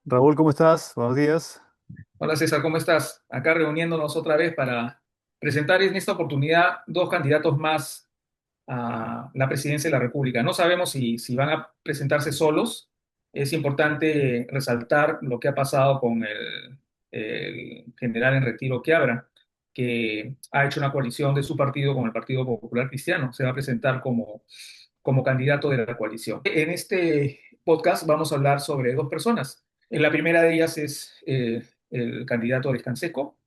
Raúl, ¿cómo estás? Buenos días. Hola César, ¿cómo estás? Acá reuniéndonos otra vez para presentar en esta oportunidad dos candidatos más a la presidencia de la República. No sabemos si van a presentarse solos. Es importante resaltar lo que ha pasado con el general en retiro Quiabra, que ha hecho una coalición de su partido con el Partido Popular Cristiano. Se va a presentar como candidato de la coalición. En este podcast vamos a hablar sobre dos personas. La primera de ellas es el candidato de Canseco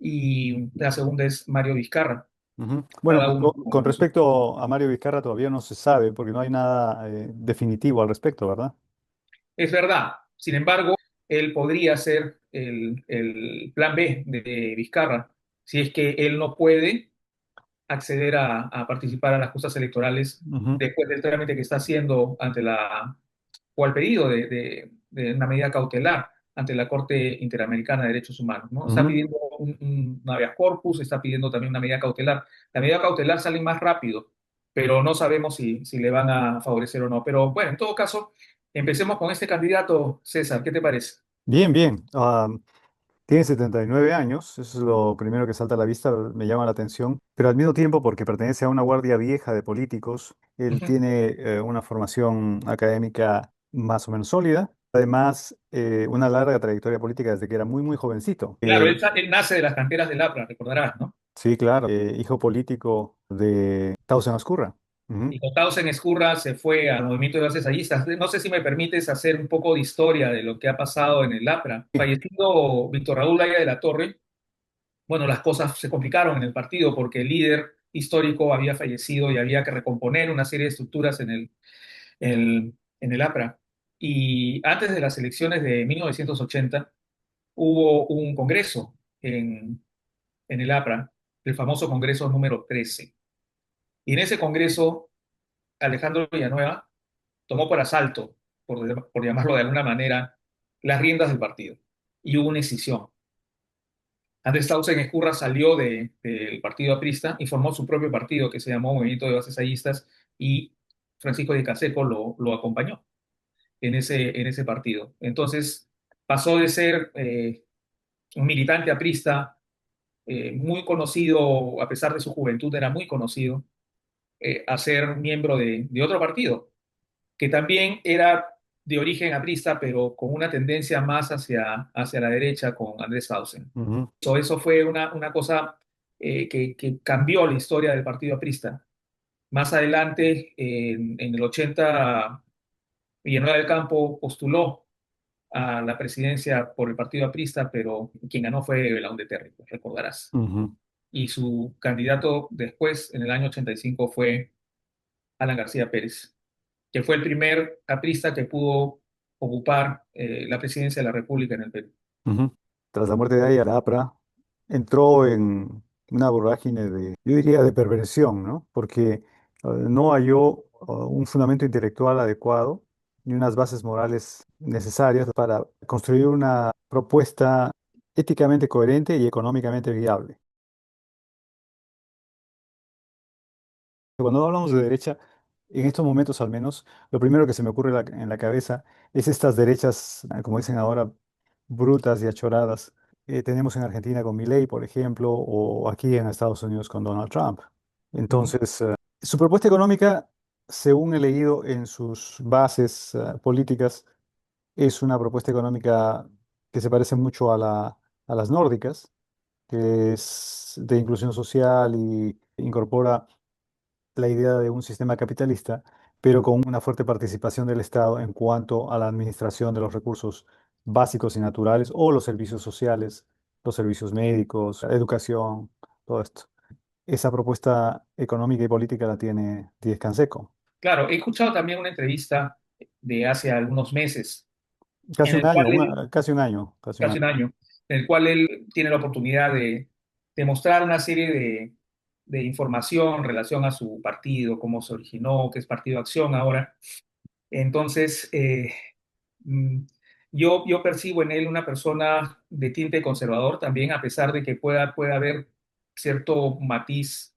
y la segunda es Mario Vizcarra. Ujú. Bueno, Cada uno con respecto a Mario Vizcarra todavía no se sabe porque no hay nada definitivo al respecto, ¿verdad? Es verdad. Sin embargo, él podría ser el plan B de Vizcarra si es que él no puede acceder a participar a las justas electorales Ujú, después del trámite que está haciendo ante o al pedido de una medida cautelar ante la Corte Interamericana de Derechos Humanos, ¿no? Está ujú. pidiendo un habeas corpus, está pidiendo también una medida cautelar. La medida cautelar sale más rápido, pero no sabemos si le van a favorecer o no. Pero bueno, en todo caso, empecemos con este candidato, César, ¿qué te parece? Bien, bien. Tiene 79 años, eso es lo primero que salta a la vista, me llama la atención, pero al mismo tiempo porque pertenece a una guardia vieja de políticos, él Ujú. tiene una formación académica más o menos sólida, además una larga trayectoria política desde que era muy, muy jovencito. Claro, él nace de las canteras del APRA, recordarás, ¿no? Sí, claro, hijo político de Tausen Ascurra. Y Ujú. con Tausen Escurra se fue al movimiento de bases allistas. No sé si me permites hacer un poco de historia de lo que ha pasado en el APRA. Sí. Fallecido Víctor Raúl Laya de la Torre, bueno, las cosas se complicaron en el partido porque el líder histórico había fallecido y había que recomponer una serie de estructuras en el APRA. Y antes de las elecciones de 1980 hubo un congreso en el APRA, el famoso Congreso número 13. Y en ese congreso, Alejandro Villanueva tomó por asalto, por llamarlo de alguna manera, las riendas del partido. Y hubo una escisión. Andrés Tausen Escurra salió del partido aprista y formó su propio partido que se llamó Movimiento de Bases Allistas y Francisco de Canseco lo acompañó en ese partido. Entonces pasó de ser un militante aprista muy conocido, a pesar de su juventud era muy conocido, a ser miembro de otro partido que también era de origen aprista, pero con una tendencia más hacia la derecha con Andrés Tausen. Ujú, Eso fue una cosa que cambió la historia del partido aprista. Más adelante, en el 80, Villanueva del Campo postuló a la presidencia por el partido aprista, pero quien ganó fue Belaúnde Terry, pues, recordarás. ujú. Y su candidato después, en el año 85, fue Alan García Pérez, que fue el primer aprista que pudo ocupar la presidencia de la República en el Perú. Ujú. Tras la muerte de Ayala, APRA entró en una vorágine de, yo diría, de perversión, ¿no? Porque no halló un fundamento intelectual adecuado ni unas bases morales necesarias para construir una propuesta éticamente coherente y económicamente viable. Cuando hablamos de derecha, en estos momentos al menos, lo primero que se me ocurre en la cabeza es estas derechas, como dicen ahora, brutas y achoradas. Tenemos en Argentina con Milei, por ejemplo, o aquí en Estados Unidos con Donald Trump. Ujú. Entonces, su propuesta económica, según he leído en sus bases, políticas, es una propuesta económica que se parece mucho a a las nórdicas, que es de inclusión social y incorpora la idea de un sistema capitalista, pero con una fuerte participación del Estado en cuanto a la administración de los recursos básicos y naturales o los servicios sociales, los servicios médicos, la educación, todo esto. Esa propuesta económica y política la tiene Díez Canseco. Claro, he escuchado también una entrevista de hace algunos meses, en Casi un el cual año, él, casi un año, casi un casi año. un año, en el cual él tiene la oportunidad de mostrar una serie de información en relación a su partido, cómo se originó, que es Partido Acción ahora. Entonces, mm, yo percibo en él una persona de tinte conservador también, a pesar de que pueda haber cierto matiz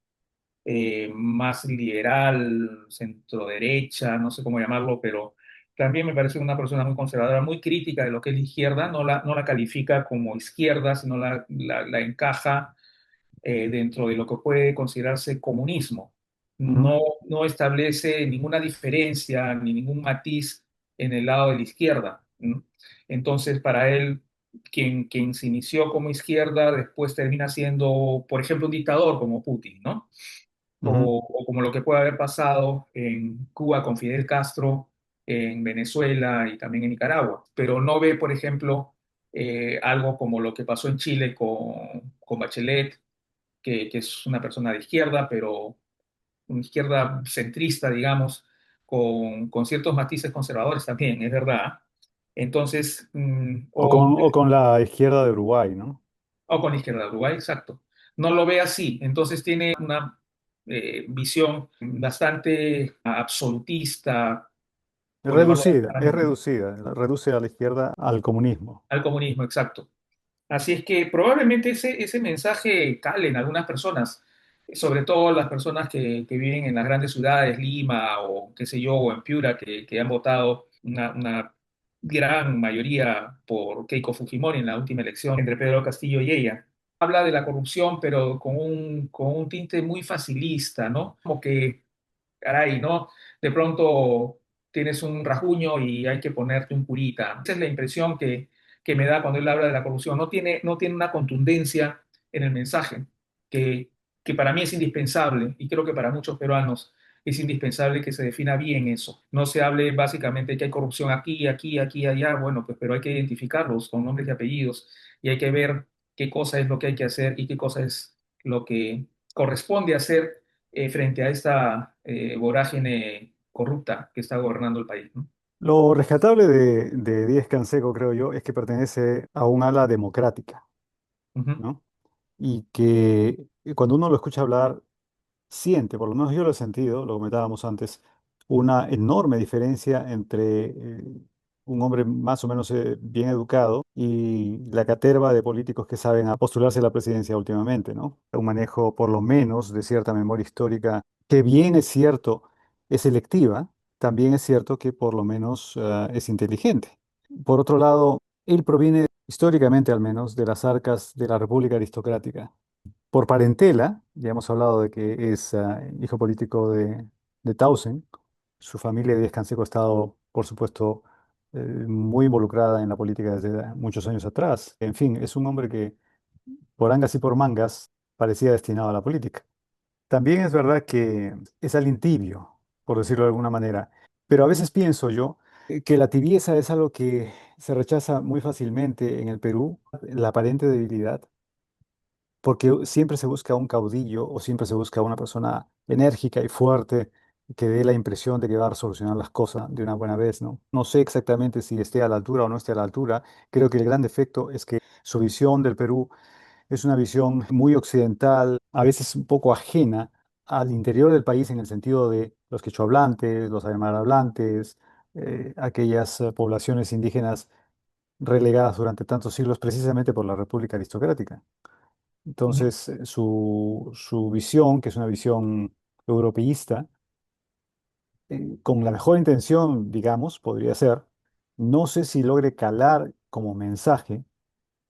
más liberal, centro derecha, no sé cómo llamarlo, pero también me parece una persona muy conservadora, muy crítica de lo que es la izquierda, no la califica como izquierda, sino la encaja dentro de lo que puede considerarse comunismo. Ujú, No establece ninguna diferencia ni ningún matiz en el lado de la izquierda, ¿no? Entonces, para él, quien se inició como izquierda después termina siendo, por ejemplo, un dictador como Putin, ¿no? ujú. O como lo que puede haber pasado en Cuba con Fidel Castro, en Venezuela y también en Nicaragua. Pero no ve, por ejemplo, algo como lo que pasó en Chile con Bachelet, que es una persona de izquierda, pero una izquierda centrista, digamos, con ciertos matices conservadores también, es verdad. Entonces, O con la izquierda de Uruguay, ¿no? o con la izquierda de Uruguay, exacto. No lo ve así. Entonces tiene una visión bastante absolutista, por llamarlo de alguna Es manera, ¿no? reducida, reduce a la izquierda al comunismo. Al comunismo, exacto. Así es que probablemente ese mensaje cale en algunas personas, sobre todo las personas que viven en las grandes ciudades, Lima o qué sé yo, o en Piura, que han votado una gran mayoría por Keiko Fujimori en la última elección entre Pedro Castillo y ella. Habla de la corrupción, pero con un tinte muy facilista, ¿no? Como que caray, ¿no? De pronto tienes un rasguño y hay que ponerte un curita. Esa es la impresión que me da cuando él habla de la corrupción. No tiene una contundencia en el mensaje que, que para mí es indispensable y creo que para muchos peruanos es indispensable que se defina bien eso. No se hable básicamente que hay corrupción aquí, aquí, aquí, allá, bueno, pues pero hay que identificarlos con nombres y apellidos y hay que ver qué cosa es lo que hay que hacer y qué cosa es lo que corresponde hacer frente a esta vorágine corrupta que está gobernando el país, ¿no? Lo rescatable de Díaz Canseco, creo yo, es que pertenece a un ala democrática, Ujú, ¿no? Y que cuando uno lo escucha hablar, siente, por lo menos yo lo he sentido, lo comentábamos antes, una enorme diferencia entre un hombre más o menos bien educado y la caterva de políticos que saben a postularse a la presidencia últimamente, ¿no? Un manejo, por lo menos, de cierta memoria histórica, que bien es cierto, es selectiva, también es cierto que por lo menos es inteligente. Por otro lado, él proviene históricamente al menos de las arcas de la República Aristocrática. Por parentela, ya hemos hablado de que es hijo político de Tausen. Su familia de Canseco ha estado, por supuesto, muy involucrada en la política desde muchos años atrás. En fin, es un hombre que por angas y por mangas parecía destinado a la política. También es verdad que es alguien tibio, por decirlo de alguna manera. Pero a veces pienso yo que la tibieza es algo que se rechaza muy fácilmente en el Perú, la aparente debilidad porque siempre se busca un caudillo o siempre se busca una persona enérgica y fuerte que dé la impresión de que va a solucionar las cosas de una buena vez, ¿no? No sé exactamente si esté a la altura o no esté a la altura. Creo que el gran defecto es que su visión del Perú es una visión muy occidental, a veces un poco ajena al interior del país en el sentido de los quechohablantes, los aymara-hablantes, aquellas poblaciones indígenas relegadas durante tantos siglos precisamente por la República Aristocrática. ujú, Entonces, su visión, que es una visión europeísta, con la mejor intención, digamos, podría ser, no sé si logre calar como mensaje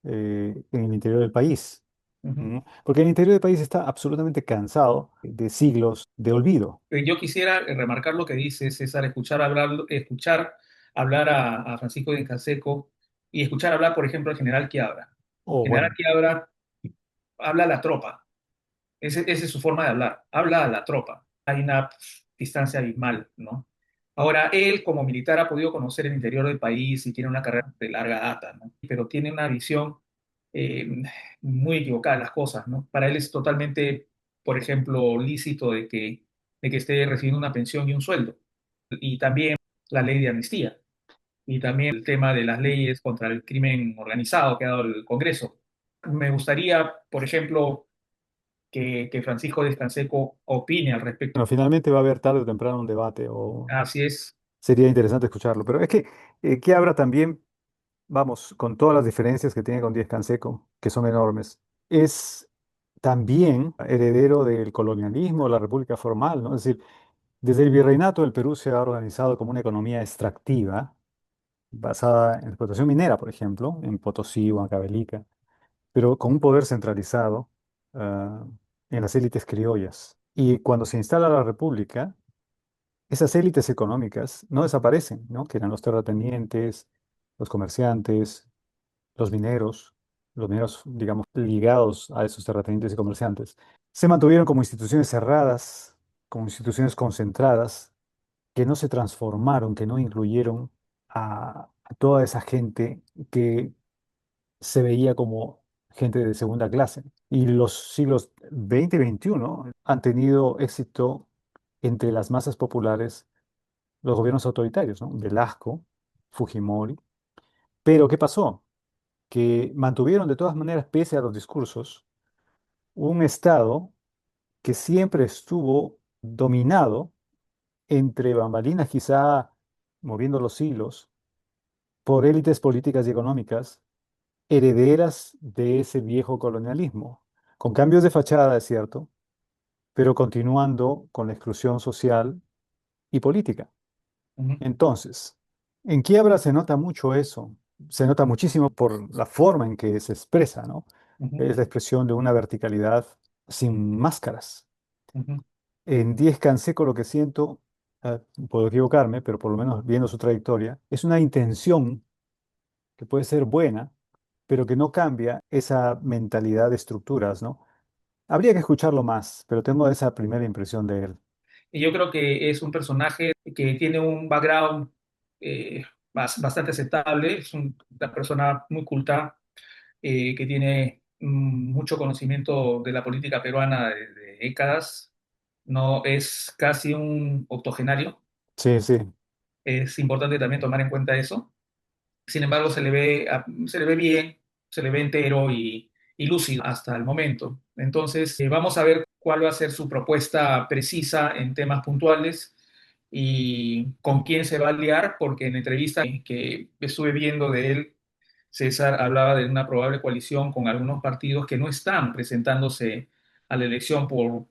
en el interior del país. ujú. ¿No? Porque el interior del país está absolutamente cansado de siglos de olvido. Yo quisiera remarcar lo que dice César, escuchar hablar a Francisco de Canseco y escuchar hablar, por ejemplo, al general Quiabra. Oh, General bueno, Quiabra habla a la tropa. Esa es su forma de hablar. Habla a la tropa. Hay una distancia abismal, ¿no? Ahora, él como militar ha podido conocer el interior del país y tiene una carrera de larga data, ¿no? Pero tiene una visión eh, muy equivocada de las cosas, ¿no? Para él es totalmente, por ejemplo, lícito de que esté recibiendo una pensión y un sueldo. Y también la ley de amnistía. Y también el tema de las leyes contra el crimen organizado que ha dado el Congreso. Me gustaría, por ejemplo, que Francisco Descanseco opine al respecto. pero finalmente va a haber tarde o temprano un debate, o Así es. sería interesante escucharlo. Pero es que, ¿qué habrá también? Vamos, con todas las diferencias que tiene con Díaz Canseco, que son enormes, es también heredero del colonialismo, de la República Formal, ¿no? Es decir, Desde el virreinato, el Perú se ha organizado como una economía extractiva, basada en explotación minera, por ejemplo, en Potosí, Huancavelica, pero con un poder centralizado, ah, en las élites criollas. Y cuando se instala la República, esas élites económicas no desaparecen, ¿no? Que eran los terratenientes, los comerciantes, los mineros, digamos, ligados a esos terratenientes y comerciantes. Se mantuvieron como instituciones cerradas, como instituciones concentradas, que no se transformaron, que no incluyeron a toda esa gente que se veía como gente de segunda clase. Y los siglos XX y XXI han tenido éxito entre las masas populares los gobiernos autoritarios, ¿no? Velasco, Fujimori. Pero ¿qué pasó? Que mantuvieron de todas maneras, pese a los discursos, un Estado que siempre estuvo dominado entre bambalinas, quizá moviendo los hilos, por élites políticas y económicas herederas de ese viejo colonialismo, con cambios de fachada, es cierto, pero continuando con la exclusión social y política. Ujú, Entonces, en Quiebra se nota mucho eso, se nota muchísimo por la forma en que se expresa, ¿no? ujú, Es la expresión de una verticalidad sin máscaras. ujú, En Diez Canseco lo que siento, puedo equivocarme, pero por lo menos viendo su trayectoria, es una intención que puede ser buena, pero que no cambia esa mentalidad de estructuras, ¿no? Habría que escucharlo más, pero tengo esa primera impresión de él. Y yo creo que es un personaje que tiene un background bastante aceptable, es una persona muy culta, que tiene mucho conocimiento de la política peruana de décadas, no es casi un octogenario, Sí, sí. es importante también tomar en cuenta eso. Sin embargo, se le ve bien, se le ve entero y lúcido hasta el momento. Entonces, vamos a ver cuál va a ser su propuesta precisa en temas puntuales y con quién se va a aliar, porque en la entrevista que estuve viendo de él, César hablaba de una probable coalición con algunos partidos que no están presentándose a la elección por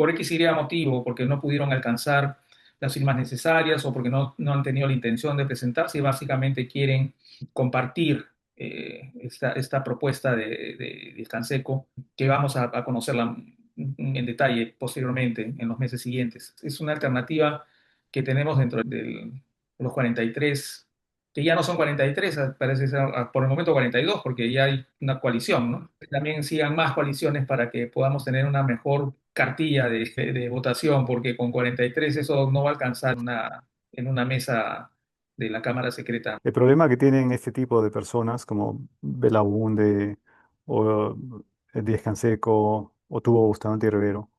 X y Y motivo, porque no pudieron alcanzar las firmas necesarias o porque no han tenido la intención de presentarse y básicamente quieren compartir esta propuesta de Canseco, que vamos a conocerla en detalle posteriormente, en los meses siguientes. Es una alternativa que tenemos dentro de los 43, que ya no son 43, parece ser por el momento 42, porque ya hay una coalición, ¿no? También sigan más coaliciones para que podamos tener una mejor cartilla de votación, porque con 43 eso no va a alcanzar en una mesa de la Cámara Secreta. El problema que tienen este tipo de personas como Belaúnde o Díaz Canseco o tuvo Bustamante y Rivero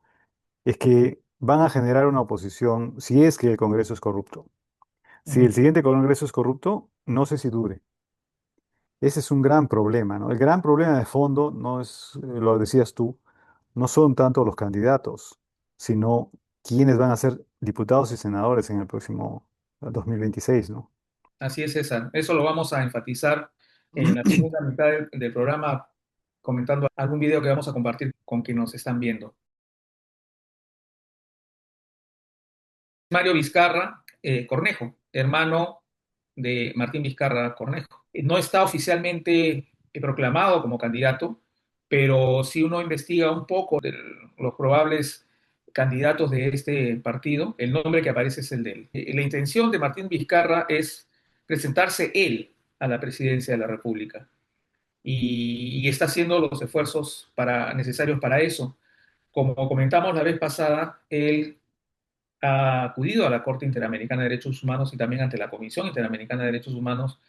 es que van a generar una oposición si es que el Congreso es corrupto. Si Ujú. el siguiente Congreso es corrupto, no sé si dure. Ese es un gran problema, ¿no? El gran problema de fondo no es, lo decías tú, no son tanto los candidatos, sino quiénes van a ser diputados y senadores en el próximo 2026, ¿no? Así es, César. Eso lo vamos a enfatizar en la segunda mitad del programa, comentando algún video que vamos a compartir con quienes nos están viendo. Mario Vizcarra Cornejo, hermano de Martín Vizcarra Cornejo. No está oficialmente proclamado como candidato, pero si uno investiga un poco de los probables candidatos de este partido, el nombre que aparece es el de él. La intención de Martín Vizcarra es presentarse él a la presidencia de la República y está haciendo los esfuerzos necesarios para eso. Como comentamos la vez pasada, él ha acudido a la Corte Interamericana de Derechos Humanos y también ante la Comisión Interamericana de Derechos Humanos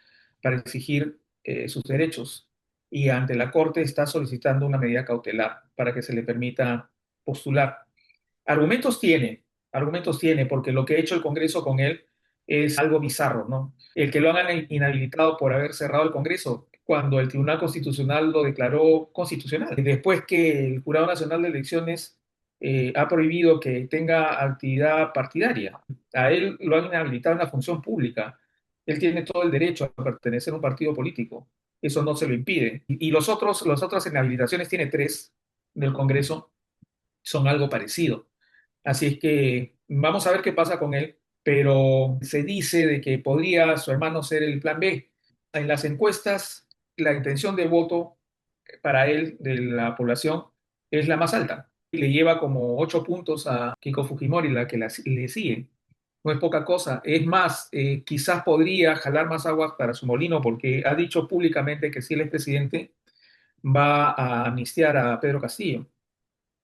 para exigir sus derechos. Y ante la Corte está solicitando una medida cautelar para que se le permita postular. Argumentos tiene, porque lo que ha hecho el Congreso con él es algo bizarro, ¿no? El que lo hagan inhabilitado por haber cerrado el Congreso, cuando el Tribunal Constitucional lo declaró constitucional. Y después que el Jurado Nacional de Elecciones ha prohibido que tenga actividad partidaria. A él lo han inhabilitado en la función pública. Él tiene todo el derecho a pertenecer a un partido político. Eso no se lo impide. Y las otras inhabilitaciones, tiene tres del Congreso, son algo parecido. Así es que vamos a ver qué pasa con él, pero se dice de que podría su hermano ser el plan B. En las encuestas, la intención de voto para él de la población es la más alta. Y le lleva como 8 puntos a Keiko Fujimori, la que le sigue. No es poca cosa. Es más, quizás podría jalar más aguas para su molino porque ha dicho públicamente que si él es presidente va a amnistiar a Pedro Castillo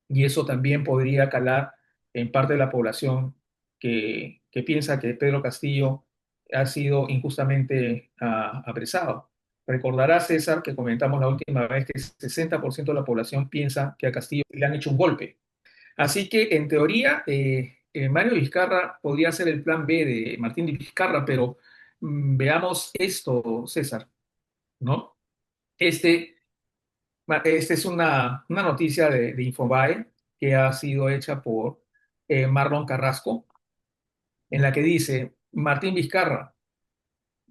y eso también podría calar en parte de la población que piensa que Pedro Castillo ha sido injustamente apresado. Recordará, César, que comentamos la última vez que el 60% de la población piensa que a Castillo le han hecho un golpe. Así que, en teoría, Mario Vizcarra podría ser el plan B de Martín Vizcarra, pero veamos esto, César, ¿no? Este Esta es una noticia de Infobae que ha sido hecha por Marlon Carrasco, en la que dice, Martín Vizcarra,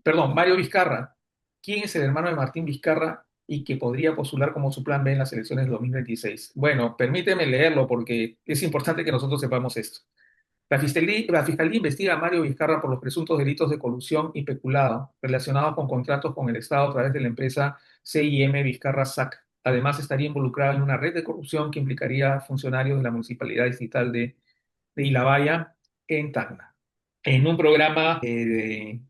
perdón, Mario Vizcarra, ¿quién es el hermano de Martín Vizcarra y que podría postular como su plan B en las elecciones de 2026? Bueno, permíteme leerlo porque es importante que nosotros sepamos esto. La Fiscalía investiga a Mario Vizcarra por los presuntos delitos de colusión y peculado relacionados con contratos con el Estado a través de la empresa CIM Vizcarra SAC. Además, estaría involucrado en una red de corrupción que implicaría a funcionarios de la Municipalidad Distrital de Ilabaya en Tacna. En un programa de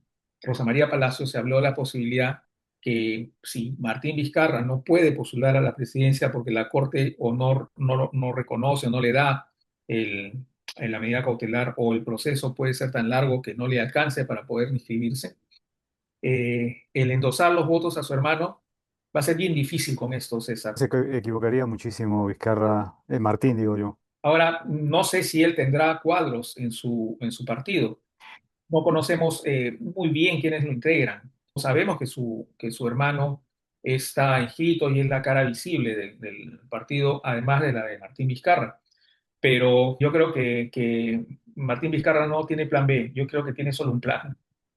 Rosa María Palacio se habló de la posibilidad que si Martín Vizcarra no puede postular a la presidencia porque la Corte o no reconoce o no le da el, la medida cautelar o el proceso puede ser tan largo que no le alcance para poder inscribirse, el endosar los votos a su hermano va a ser bien difícil con esto, César. Equivocaría muchísimo Vizcarra, Martín, digo yo. Ahora, no sé si él tendrá cuadros en su partido. No conocemos muy bien quiénes lo integran. Sabemos que su hermano está inscrito y es la cara visible del partido, además de la de Martín Vizcarra. Pero yo creo que Martín Vizcarra no tiene plan B, yo creo que tiene solo un plan,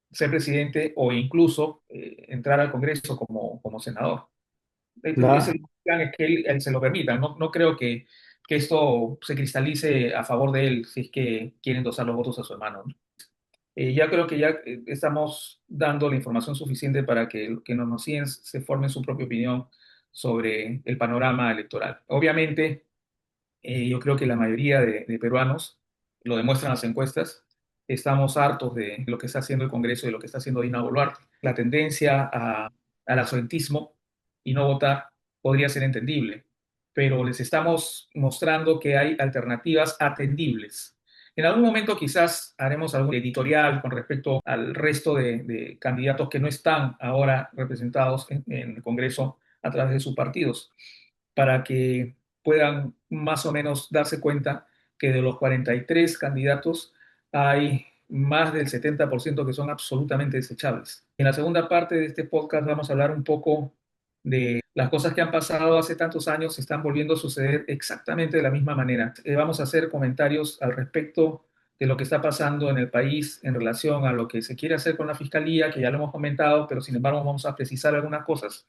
ser presidente o incluso entrar al Congreso como senador. Ese La, plan es que él se lo permita. No creo que esto se cristalice a favor de él si es que quieren endosar los votos a su hermano, ¿no? Ya creo que ya estamos dando la información suficiente para que nos siguen se formen su propia opinión sobre el panorama electoral. Obviamente, yo creo que la mayoría de peruanos, lo demuestran las encuestas, estamos hartos de lo que está haciendo el Congreso y de lo que está haciendo Dina Boluarte. La tendencia al absolutismo y no votar podría ser entendible, pero les estamos mostrando que hay alternativas atendibles. En algún momento quizás haremos algún editorial con respecto al resto de candidatos que no están ahora representados en el Congreso a través de sus partidos, para que puedan más o menos darse cuenta que de los 43 candidatos hay más del 70% que son absolutamente desechables. En la segunda parte de este podcast vamos a hablar un poco de las cosas que han pasado hace tantos años, se están volviendo a suceder exactamente de la misma manera. Vamos a hacer comentarios al respecto de lo que está pasando en el país en relación a lo que se quiere hacer con la fiscalía, que ya lo hemos comentado, pero sin embargo vamos a precisar algunas cosas.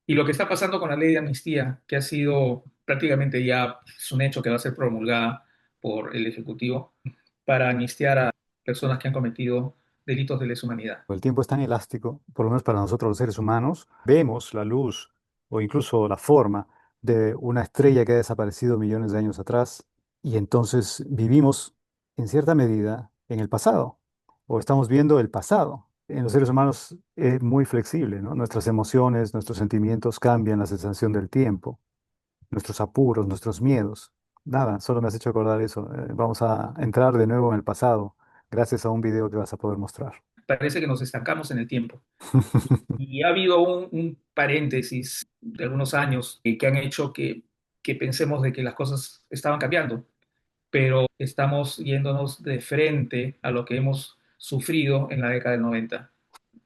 Y lo que está pasando con la ley de amnistía, que ha sido prácticamente ya es un hecho que va a ser promulgada por el Ejecutivo para amnistiar a personas que han cometido delitos de lesa humanidad. el tiempo es tan elástico, por lo menos para nosotros los seres humanos, vemos la luz o incluso la forma de una estrella que ha desaparecido millones de años atrás y entonces vivimos en cierta medida en el pasado o estamos viendo el pasado. En los seres humanos es muy flexible, ¿no? Nuestras emociones, nuestros sentimientos cambian la sensación del tiempo, nuestros apuros, nuestros miedos. Nada, solo me has hecho acordar eso. Vamos a entrar de nuevo en el pasado gracias a un video que vas a poder mostrar. Parece que nos estancamos en el tiempo. Y ha habido un paréntesis de algunos años que han hecho que pensemos de que las cosas estaban cambiando, pero estamos yéndonos de frente a lo que hemos sufrido en la década del 90.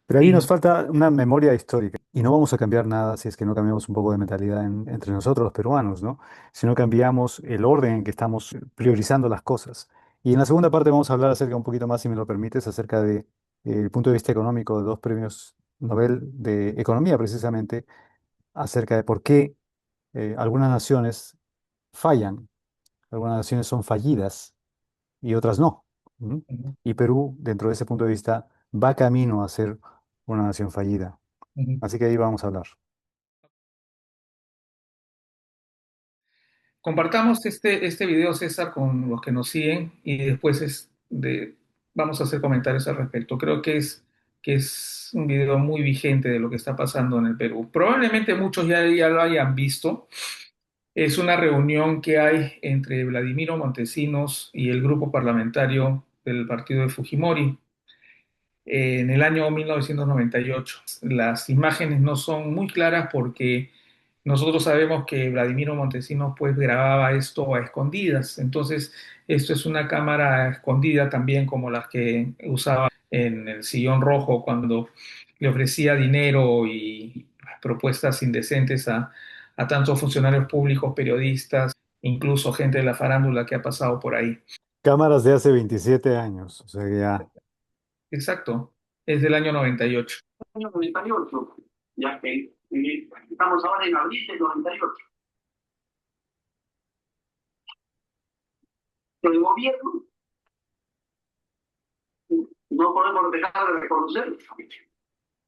Pero ahí nos Y falta una memoria histórica y no vamos a cambiar nada si es que no cambiamos un poco de mentalidad entre nosotros los peruanos, ¿no? Si no cambiamos el orden en que estamos priorizando las cosas. Y en la segunda parte vamos a hablar acerca un poquito más, si me lo permites, acerca de, el punto de vista económico de dos premios Nobel de Economía, precisamente, acerca de por qué algunas naciones fallan, algunas naciones son fallidas y otras no. ¿Mm? Ujú, Y Perú, dentro de ese punto de vista, va camino a ser una nación fallida. ujú. Así que ahí vamos a hablar. Compartamos este video, César, con los que nos siguen y después vamos a hacer comentarios al respecto. Creo que es un video muy vigente de lo que está pasando en el Perú. Probablemente muchos ya lo hayan visto. Es una reunión que hay entre Vladimiro Montesinos y el grupo parlamentario del partido de Fujimori en el año 1998. Las imágenes no son muy claras porque nosotros sabemos que Vladimiro Montesinos pues grababa esto a escondidas, entonces esto es una cámara escondida también como las que usaba en el Sillón Rojo cuando le ofrecía dinero y propuestas indecentes a tantos funcionarios públicos, periodistas, incluso gente de la farándula que ha pasado por ahí. Cámaras de hace 27 años, o sea que ya. Exacto, es del año 98. Año 98, ya que estamos ahora en abril del 98. El gobierno, no podemos dejar de reconocer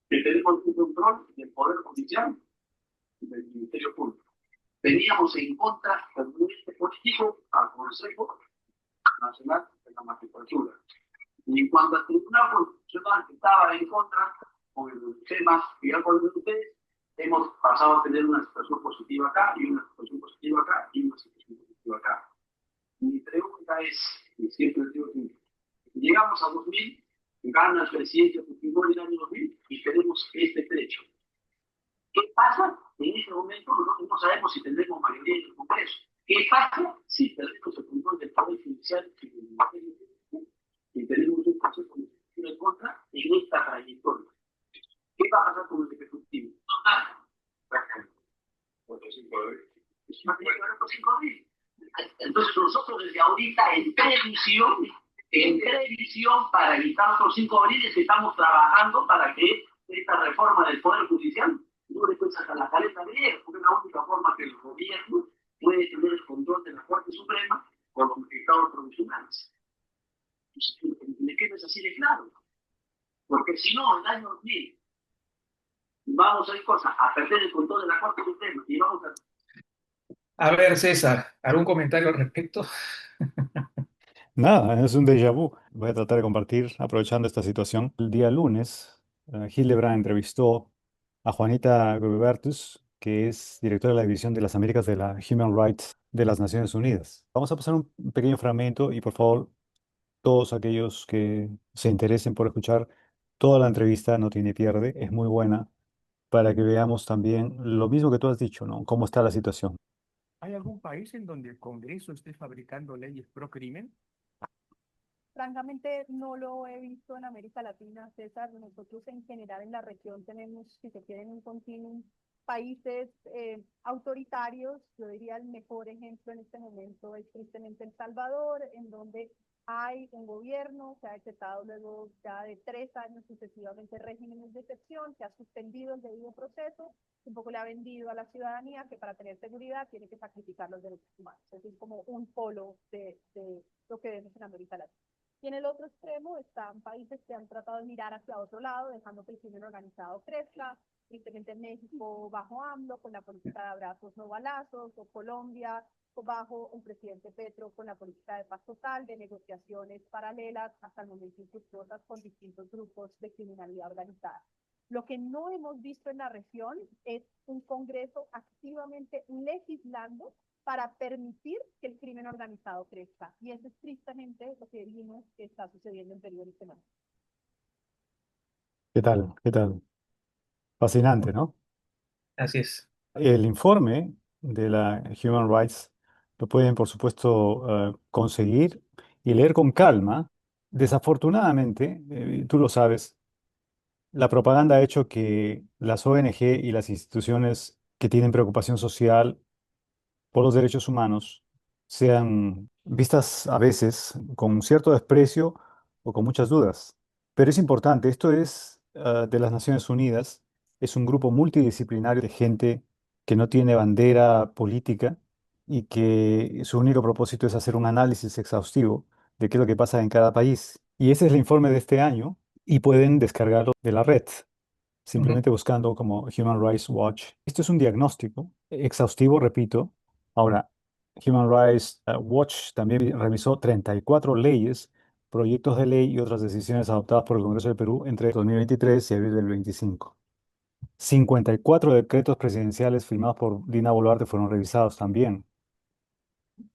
que tenemos un control del Poder Judicial y del Ministerio Público. Teníamos en contra del este político al Consejo Nacional de la Magistratura. Y en cuanto al Tribunal Constitucional que estaba en contra, con el tema que ya conocen ustedes, hemos pasado a tener una situación positiva acá y una situación positiva acá y una situación positiva acá. Mi pregunta es, y siempre digo que llegamos a 2000, gana el presidente Fujimori en el año 2000 y tenemos este trecho. ¿Qué pasa? En ese momento nosotros no sabemos si tendremos mayoría en el Congreso. ¿Qué pasa si perdemos el control del Poder Judicial y tenemos un proceso de en contra en esta trayectoria? ¿Qué va a pasar con el Ejecutivo? No nada. Es una trayectoria por 5.000. Entonces nosotros desde ahorita en previsión para evitar otros 5 abriles, estamos trabajando para que esta reforma del Poder Judicial no le cueste hasta la caleta de él, porque es la única forma que el gobierno puede tener el control de la Corte Suprema con los dictados provisionales. ¿De qué no es así de claro? Porque si no, en el año 2000 vamos a ir cosas, a perder el control de la Corte Suprema y vamos a... A ver, César, ¿algún comentario al respecto? Nada, es un déjà vu. Voy a tratar de compartir, aprovechando esta situación. El día lunes, Hildebrand entrevistó a Juanita Gubertus, que es directora de la División de las Américas de la Human Rights de las Naciones Unidas. Vamos a pasar un pequeño fragmento y por favor, todos aquellos que se interesen por escuchar toda la entrevista, no tiene pierde, es muy buena, para que veamos también lo mismo que tú has dicho, ¿no? Cómo está la situación. ¿Hay algún país en donde el Congreso esté fabricando leyes pro crimen? Francamente, no lo he visto en América Latina, César. Nosotros en general en la región tenemos, si se quieren, un continuum países autoritarios. Yo diría el mejor ejemplo en este momento es tristemente El Salvador, en donde hay un gobierno que ha decretado luego ya de 3 años sucesivamente regímenes de excepción, que ha suspendido el debido proceso, un poco le ha vendido a la ciudadanía que para tener seguridad tiene que sacrificar los derechos humanos. Es como un polo de lo que vemos en América Latina. Y en el otro extremo están países que han tratado de mirar hacia otro lado, dejando que el crimen organizado crezca, tristemente México bajo AMLO con la política de abrazos no balazos, o Colombia bajo un presidente Petro con la política de paz total, de negociaciones paralelas, hasta el momento infructuosas con distintos grupos de criminalidad organizada. Lo que no hemos visto en la región es un Congreso activamente legislando para permitir que el crimen organizado crezca. Y eso es tristemente lo que vimos que está sucediendo en Perú en este momento. ¿Qué tal? ¿Qué tal? Fascinante, ¿no? Así es. El informe de la Human Rights lo pueden, por supuesto, conseguir y leer con calma. Desafortunadamente, tú lo sabes, la propaganda ha hecho que las ONG y las instituciones que tienen preocupación social por los derechos humanos sean vistas a veces con cierto desprecio o con muchas dudas. Pero es importante, esto es de las Naciones Unidas, es un grupo multidisciplinario de gente que no tiene bandera política y que su único propósito es hacer un análisis exhaustivo de qué es lo que pasa en cada país. Y ese es el informe de este año y pueden descargarlo de la red, Ujú. simplemente buscando como Human Rights Watch. Esto es un diagnóstico exhaustivo, repito. Ahora, Human Rights Watch también revisó 34 leyes, proyectos de ley y otras decisiones adoptadas por el Congreso de Perú entre 2023 y abril del 25. 54 decretos presidenciales firmados por Dina Boluarte fueron revisados también.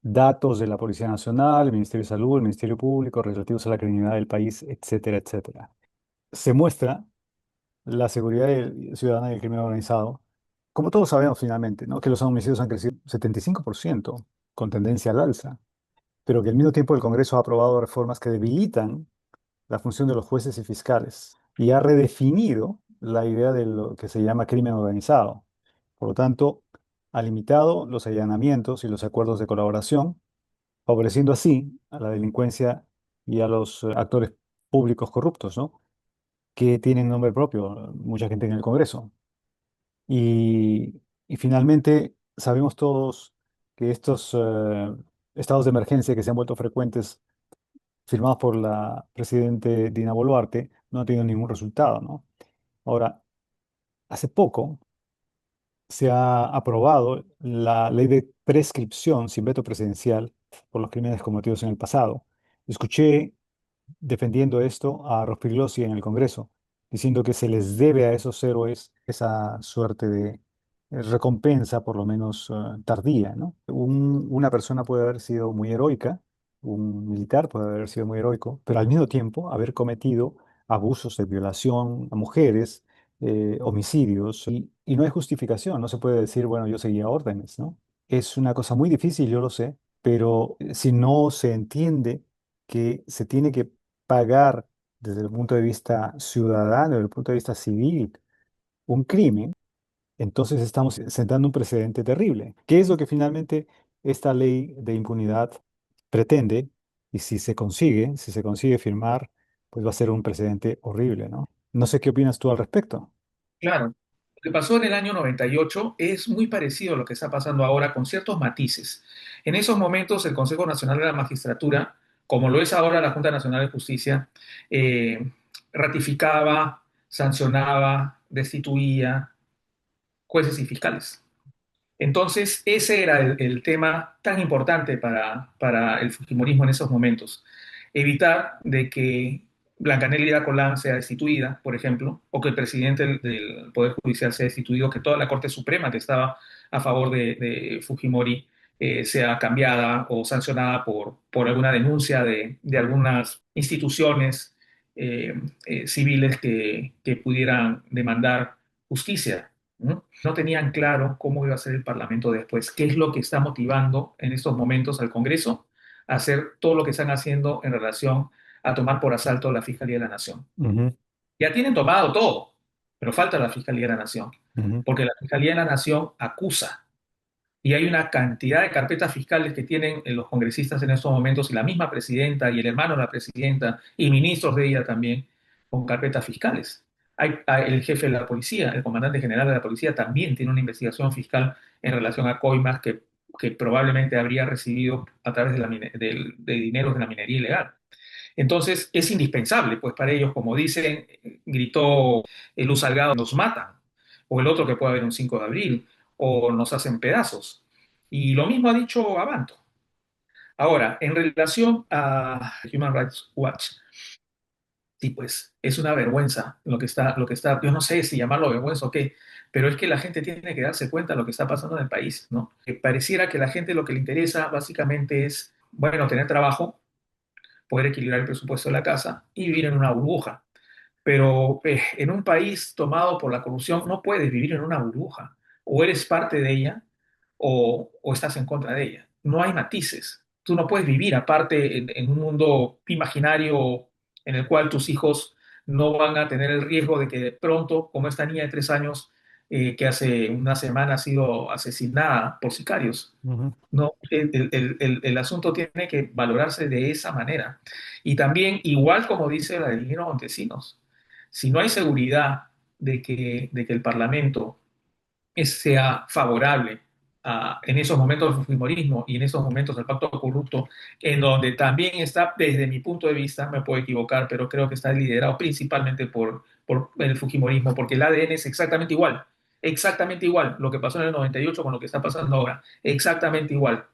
Datos de la Policía Nacional, el Ministerio de Salud, el Ministerio Público relativos a la criminalidad del país, etcétera, etcétera. Se muestra la seguridad ciudadana y el crimen organizado, como todos sabemos finalmente, ¿no? Que los homicidios han crecido 75% con tendencia al alza, pero que al mismo tiempo el Congreso ha aprobado reformas que debilitan la función de los jueces y fiscales y ha redefinido la idea de lo que se llama crimen organizado. Por lo tanto, ha limitado los allanamientos y los acuerdos de colaboración, favoreciendo así a la delincuencia y a los actores públicos corruptos, ¿no? Que tienen nombre propio, mucha gente en el Congreso. Y finalmente, sabemos todos que estos estados de emergencia que se han vuelto frecuentes, firmados por la presidente Dina Boluarte, no han tenido ningún resultado, ¿no? Ahora, hace poco se ha aprobado la ley de prescripción sin veto presidencial por los crímenes cometidos en el pasado. Escuché defendiendo esto a Rospigliosi en el Congreso, diciendo que se les debe a esos héroes esa suerte de recompensa, por lo menos tardía, ¿no? Una persona puede haber sido muy heroica, un militar puede haber sido muy heroico, pero al mismo tiempo haber cometido abusos de violación a mujeres, homicidios, y no hay justificación, no se puede decir, bueno, yo seguía órdenes, ¿no? Es una cosa muy difícil, yo lo sé, pero si no se entiende que se tiene que pagar desde el punto de vista ciudadano, desde el punto de vista civil, un crimen, entonces estamos sentando un precedente terrible. ¿Qué es lo que finalmente esta ley de impunidad pretende? Y si se consigue firmar, pues va a ser un precedente horrible, ¿no? No sé qué opinas tú al respecto. Claro. Lo que pasó en el año 98 es muy parecido a lo que está pasando ahora con ciertos matices. En esos momentos el Consejo Nacional de la Magistratura, como lo es ahora la Junta Nacional de Justicia, eh, ratificaba, sancionaba, destituía jueces y fiscales. Entonces, ese era el tema tan importante para el fujimorismo en esos momentos. Evitar de que Blanca Nelly Colán sea destituida, por ejemplo, o que el presidente del Poder Judicial sea destituido, que toda la Corte Suprema que estaba a favor de Fujimori sea cambiada o sancionada por alguna denuncia de algunas instituciones civiles que pudieran demandar justicia, ¿no? No tenían claro cómo iba a ser el Parlamento después, qué es lo que está motivando en estos momentos al Congreso a hacer todo lo que están haciendo en relación a tomar por asalto la Fiscalía de la Nación. Ujú, Ya tienen tomado todo, pero falta la Fiscalía de la Nación, ujú, porque la Fiscalía de la Nación acusa y hay una cantidad de carpetas fiscales que tienen los congresistas en estos momentos y la misma presidenta y el hermano de la presidenta y ministros de ella también con carpetas fiscales. Hay el jefe de la policía, el comandante general de la policía también tiene una investigación fiscal en relación a coimas que probablemente habría recibido a través de dinero de la minería ilegal. Entonces es indispensable, pues para ellos, como dicen, gritó Luz Salgado, nos matan, o el otro que puede haber un 5 de abril, o nos hacen pedazos. Y lo mismo ha dicho Abanto. Ahora, en relación a Human Rights Watch, sí, pues es una vergüenza yo no sé si llamarlo vergüenza o qué, pero es que la gente tiene que darse cuenta de lo que está pasando en el país, ¿no? Que pareciera que la gente lo que le interesa básicamente es, bueno, tener trabajo, poder equilibrar el presupuesto de la casa y vivir en una burbuja. Pero en un país tomado por la corrupción no puedes vivir en una burbuja. O eres parte de ella o estás en contra de ella. No hay matices. Tú no puedes vivir aparte en un mundo imaginario en el cual tus hijos no van a tener el riesgo de que de pronto, como esta niña de 3 años que hace una semana ha sido asesinada por sicarios, ujú, no, el asunto tiene que valorarse de esa manera. Y también, igual como dice la del ingeniero Montesinos, si no hay seguridad de que el Parlamento sea favorable en esos momentos el fujimorismo y en esos momentos el pacto corrupto, en donde también está, desde mi punto de vista, me puedo equivocar, pero creo que está liderado principalmente por el fujimorismo, porque el ADN es exactamente igual, lo que pasó en el 98 con lo que está pasando ahora, exactamente igual.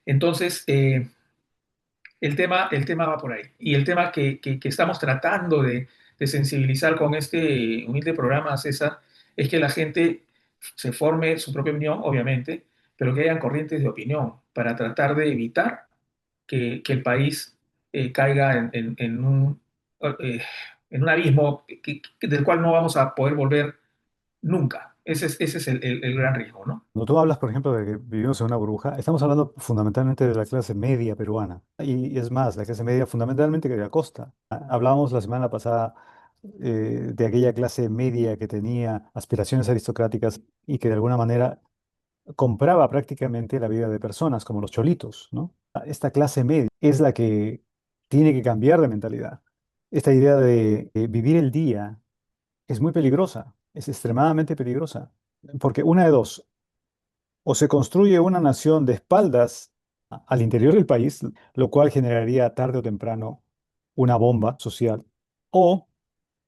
Entonces, el tema va por ahí. Y el tema que estamos tratando de sensibilizar con este humilde programa, César, es que la gente se forme su propia opinión, obviamente, pero que hayan corrientes de opinión para tratar de evitar que el país caiga eh, en un abismo del cual no vamos a poder volver nunca. Ese es el gran riesgo, ¿no? Cuando tú hablas, por ejemplo, de que vivimos en una burbuja, estamos hablando fundamentalmente de la clase media peruana. Y es más, la clase media fundamentalmente que de la costa. Hablábamos la semana pasada de aquella clase media que tenía aspiraciones aristocráticas y que de alguna manera compraba prácticamente la vida de personas, como los cholitos, ¿no? Esta clase media es la que tiene que cambiar de mentalidad. Esta idea de vivir el día es muy peligrosa, es extremadamente peligrosa, porque una de dos, o se construye una nación de espaldas al interior del país, lo cual generaría tarde o temprano una bomba social, o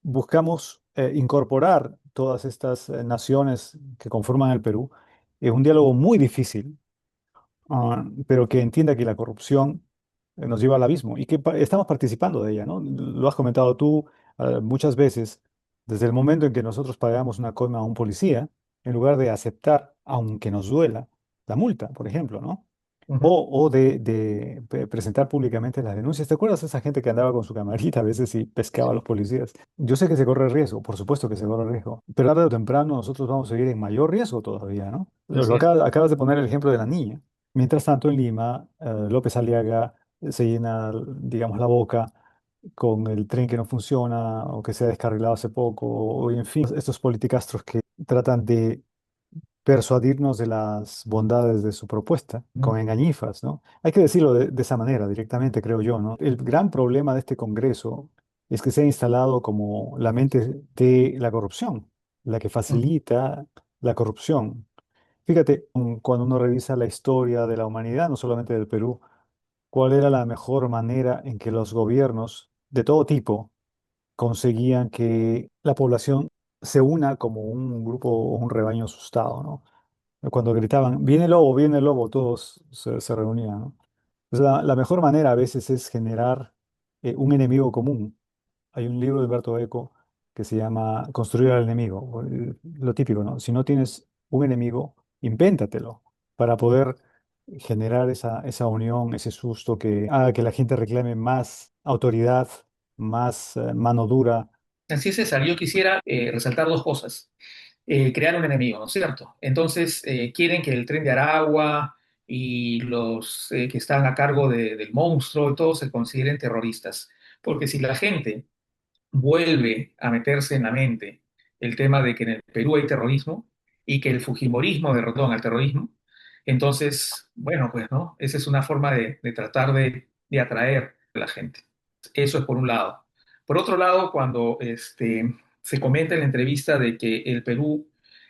buscamos incorporar todas estas naciones que conforman el Perú en un diálogo muy difícil, pero que entienda que la corrupción nos lleva al abismo y que estamos participando de ella, ¿no? Lo has comentado tú muchas veces, desde el momento en que nosotros pagamos una coima a un policía, en lugar de aceptar, aunque nos duela, la multa, por ejemplo, ¿no? Ujú. O de presentar públicamente las denuncias. ¿Te acuerdas de esa gente que andaba con su camarita a veces y pescaba a los policías? Yo sé que se corre riesgo, por supuesto que se corre riesgo, pero tarde o temprano nosotros vamos a seguir en mayor riesgo todavía, ¿no? Así es. Acabas de poner el ejemplo de la niña. Mientras tanto, en Lima, López Aliaga se llena, digamos, la boca con el tren que no funciona o que se ha descarrilado hace poco, o en fin, estos politicastros que tratan de persuadirnos de las bondades de su propuesta con engañifas, ¿no? Hay que decirlo de esa manera, directamente, creo yo, ¿no? El gran problema de este Congreso es que se ha instalado como la mente de la corrupción, la que Ujú. facilita la corrupción. Fíjate, cuando uno revisa la historia de la humanidad, no solamente del Perú, ¿cuál era la mejor manera en que los gobiernos de todo tipo conseguían que la población se una como un grupo o un rebaño asustado, ¿no? Cuando gritaban, viene el lobo, todos se reunían, ¿no? Pues la mejor manera a veces es generar un enemigo común. Hay un libro de Humberto Eco que se llama Construir al enemigo, o lo típico, ¿no? Si no tienes un enemigo, invéntatelo para poder generar esa unión, ese susto que haga que la gente reclame más autoridad, más mano dura. Así es, César. Yo quisiera resaltar dos cosas. Crear un enemigo, ¿no es cierto? Entonces, quieren que el Tren de Aragua y los que están a cargo del monstruo y todos se consideren terroristas. Porque si la gente vuelve a meterse en la mente el tema de que en el Perú hay terrorismo y que el fujimorismo derrotó al terrorismo, entonces, bueno, pues, ¿no? Esa es una forma de tratar de atraer a la gente. Eso es por un lado. Por otro lado, cuando se comenta en la entrevista de que el Perú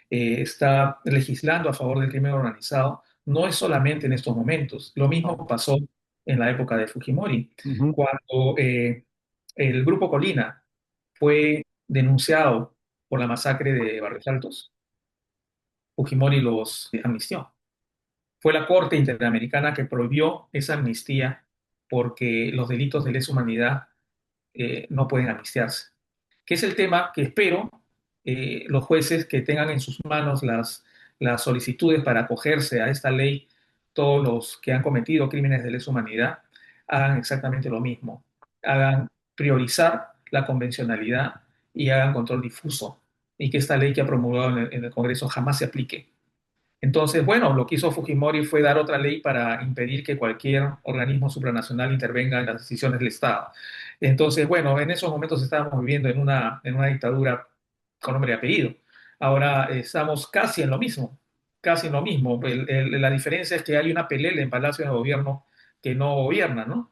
está legislando a favor del crimen organizado, no es solamente en estos momentos. Lo mismo pasó en la época de Fujimori, Ujú, cuando el Grupo Colina fue denunciado por la masacre de Barrios Altos. Fujimori los amnistió. Fue la Corte Interamericana que prohibió esa amnistía porque los delitos de lesa humanidad no pueden amnistiarse. Que es el tema que espero los jueces que tengan en sus manos las solicitudes para acogerse a esta ley, todos los que han cometido crímenes de lesa humanidad, hagan exactamente lo mismo. Hagan priorizar la convencionalidad y hagan control difuso. Y que esta ley que ha promulgado en el Congreso jamás se aplique. Entonces, bueno, lo que hizo Fujimori fue dar otra ley para impedir que cualquier organismo supranacional intervenga en las decisiones del Estado. Entonces, bueno, en esos momentos estábamos viviendo en una dictadura con nombre y apellido. Ahora estamos casi en lo mismo. La diferencia es que hay una pelea en Palacio de Gobierno que no gobierna, ¿no?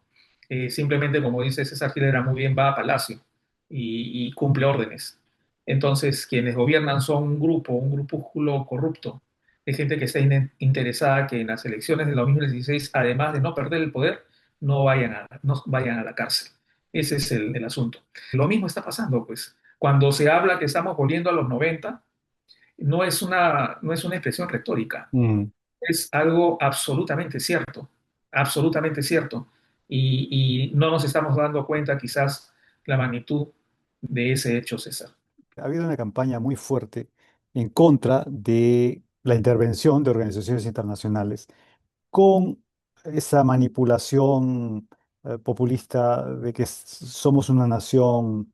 Simplemente, como dice César Hilera muy bien, va a Palacio y cumple órdenes. Entonces, quienes gobiernan son un grupo, un grupúsculo corrupto de gente que está interesada que en las elecciones de 2016, además de no perder el poder, no vayan a la cárcel. Ese es el asunto. Lo mismo está pasando, pues. Cuando se habla que estamos volviendo a los 90, no es una expresión retórica, Mm. es algo absolutamente cierto. Y no nos estamos dando cuenta quizás la magnitud de ese hecho, César. Ha habido una campaña muy fuerte en contra de la intervención de organizaciones internacionales con esa manipulación populista de que somos una nación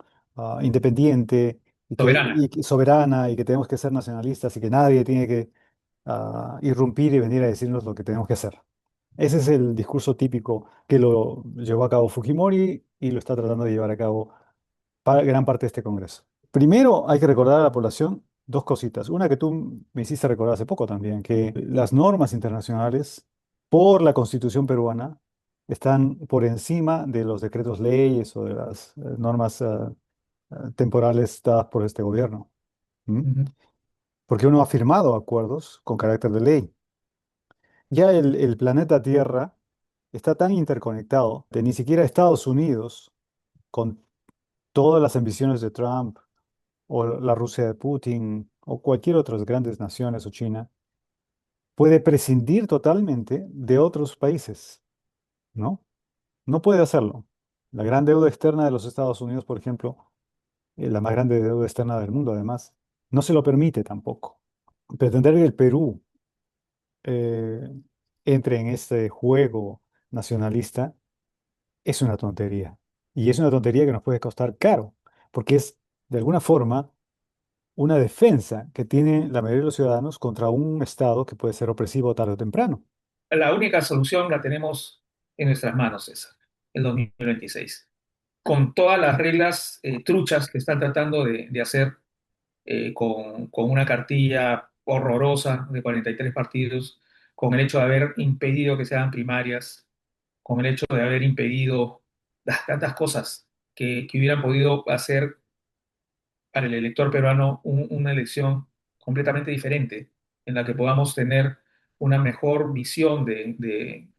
independiente Soberana. soberana y que tenemos que ser nacionalistas y que nadie tiene que irrumpir y venir a decirnos lo que tenemos que hacer. Ese es el discurso típico que lo llevó a cabo Fujimori y lo está tratando de llevar a cabo gran parte de este Congreso. Primero, hay que recordar a la población dos cositas. Una que tú me hiciste recordar hace poco también, que las normas internacionales por la Constitución peruana están por encima de los decretos leyes o de las normas temporales dadas por este gobierno. ¿M? Ujú. Porque uno ha firmado acuerdos con carácter de ley. Ya el planeta Tierra está tan interconectado que ni siquiera Estados Unidos, con todas las ambiciones de Trump, o la Rusia de Putin, o cualquier otra grandes naciones, o China, puede prescindir totalmente de otros países, ¿no? No puede hacerlo. La gran deuda externa de los Estados Unidos, por ejemplo, la más grande deuda externa del mundo, además, no se lo permite tampoco. Pretender que el Perú eh, entre en este juego nacionalista es una tontería. Y es una tontería que nos puede costar caro, porque es, de alguna forma, una defensa que tiene la mayoría de los ciudadanos contra un Estado que puede ser opresivo tarde o temprano. La única solución la tenemos en nuestras manos, César, el 2026. Con todas las reglas truchas que están tratando de hacer con una cartilla horrorosa de 43 partidos, con el hecho de haber impedido que se hagan primarias, con el hecho de haber impedido tantas cosas que hubieran podido hacer para el elector peruano una elección completamente diferente, en la que podamos tener una mejor visión del